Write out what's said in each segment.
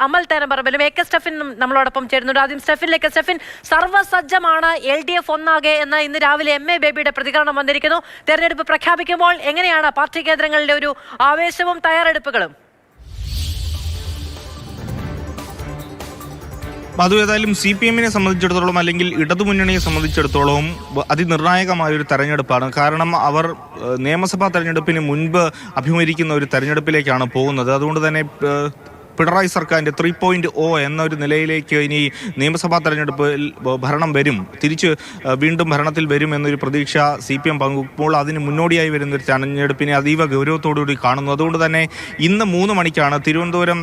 Amal തേരമ്പറമ്പിലും A K സ്റ്റെഫിനും നമ്മളോടൊപ്പം ചേരുന്നുണ്ട്. ആദ്യം സ്റ്റെഫിനിലേക്ക്. സ്റ്റെഫിൻ, സർവ്വസജ്ജമാണ് LDF ഒന്നാകെ എന്ന് ഇന്ന് രാവിലെ MA ബേബിയുടെ പ്രതികരണം വന്നിരിക്കുന്നു. തെരഞ്ഞെടുപ്പ് പ്രഖ്യാപിക്കുമ്പോൾ എങ്ങനെയാണ് പാർട്ടി കേന്ദ്രങ്ങളിലെ ഒരു ആവേശവും തയ്യാറെടുപ്പുകളും? അത് ഏതായാലും CPM-നെ സംബന്ധിച്ചിടത്തോളം അല്ലെങ്കിൽ ഇടതുമുന്നണിയെ സംബന്ധിച്ചിടത്തോളം അതിനിർണായകമായൊരു തെരഞ്ഞെടുപ്പാണ്. കാരണം അവർ നിയമസഭാ തെരഞ്ഞെടുപ്പിന് മുൻപ് അഭിമുഖീകരിക്കുന്ന ഒരു തെരഞ്ഞെടുപ്പിലേക്കാണ് പോകുന്നത്. അതുകൊണ്ട് തന്നെ പിണറായി സർക്കാരിൻ്റെ 3.0 എന്നൊരു നിലയിലേക്ക് ഇനി നിയമസഭാ തെരഞ്ഞെടുപ്പിൽ ഭരണം വരും, തിരിച്ച് വീണ്ടും ഭരണത്തിൽ വരും എന്നൊരു പ്രതീക്ഷ CPM പങ്കുവെക്കുമ്പോൾ അതിന് മുന്നോടിയായി വരുന്നൊരു തെരഞ്ഞെടുപ്പിനെ അതീവ ഗൗരവത്തോടുകൂടി കാണുന്നു. അതുകൊണ്ട് തന്നെ ഇന്ന് 3 മണിക്കാണ് തിരുവനന്തപുരം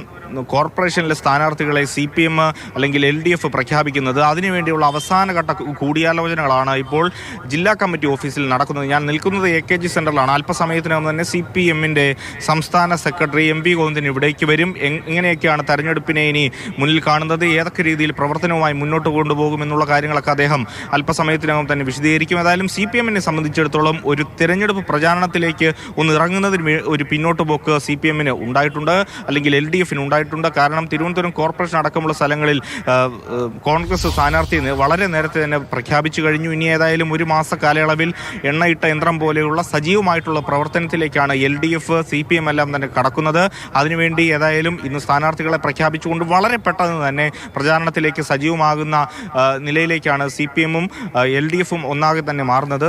കോർപ്പറേഷനിലെ സ്ഥാനാർത്ഥികളെ CPM അല്ലെങ്കിൽ LDF പ്രഖ്യാപിക്കുന്നത്. അതിനുവേണ്ടിയുള്ള അവസാനഘട്ട കൂടിയാലോചനകളാണ് ഇപ്പോൾ ജില്ലാ കമ്മിറ്റി ഓഫീസിൽ നടക്കുന്നത്. ഞാൻ നിൽക്കുന്നത് AKG സെൻറ്ററിലാണ്. അല്പസമയത്തിനകം തന്നെ CPM-ൻ്റെ സംസ്ഥാന സെക്രട്ടറി MP ഗോവിന്ദൻ ഇവിടേക്ക് വരും. എങ്ങനെയൊക്കെയാണ് തെരഞ്ഞെടുപ്പിനെ ഇനി മുന്നിൽ കാണുന്നത്, ഏതൊക്കെ രീതിയിൽ പ്രവർത്തനവുമായി മുന്നോട്ട് കൊണ്ടുപോകുമെന്നുള്ള കാര്യങ്ങളൊക്കെ അദ്ദേഹം അല്പസമയത്തിനകം തന്നെ വിശദീകരിക്കും. ഏതായാലും CPM-നെ സംബന്ധിച്ചിടത്തോളം ഒരു തിരഞ്ഞെടുപ്പ് പ്രചാരണത്തിലേക്ക് ഒന്ന് ഇറങ്ങുന്നതിന് ഒരു പിന്നോട്ട് പോക്ക് CPM-ന് ഉണ്ടായിട്ടുണ്ട്, അല്ലെങ്കിൽ LDF-ന് ഉണ്ടായിട്ടുണ്ട്. കാരണം തിരുവനന്തപുരം കോർപ്പറേഷൻ അടക്കമുള്ള സ്ഥലങ്ങളിൽ കോൺഗ്രസ് സ്ഥാനാർത്ഥിയെ വളരെ നേരത്തെ തന്നെ പ്രഖ്യാപിച്ചു കഴിഞ്ഞു. ഇനി ഏതായാലും ഒരു മാസ കാലയളവിൽ എണ്ണയിട്ട യന്ത്രം പോലെയുള്ള സജീവമായിട്ടുള്ള പ്രവർത്തനത്തിലേക്കാണ് LDF CPM എല്ലാം തന്നെ കടക്കുന്നത്. അതിനുവേണ്ടി ഏതായാലും ഇന്ന് സ്ഥാനാർത്ഥികളെ പ്രഖ്യാപിച്ചുകൊണ്ട് വളരെ പെട്ടെന്ന് തന്നെ പ്രചാരണത്തിലേക്ക് സജീവമാകുന്ന നിലയിലേക്കാണ് CPM-ഉം LDF-ഉം ഒന്നാകെ തന്നെ മാറുന്നത്.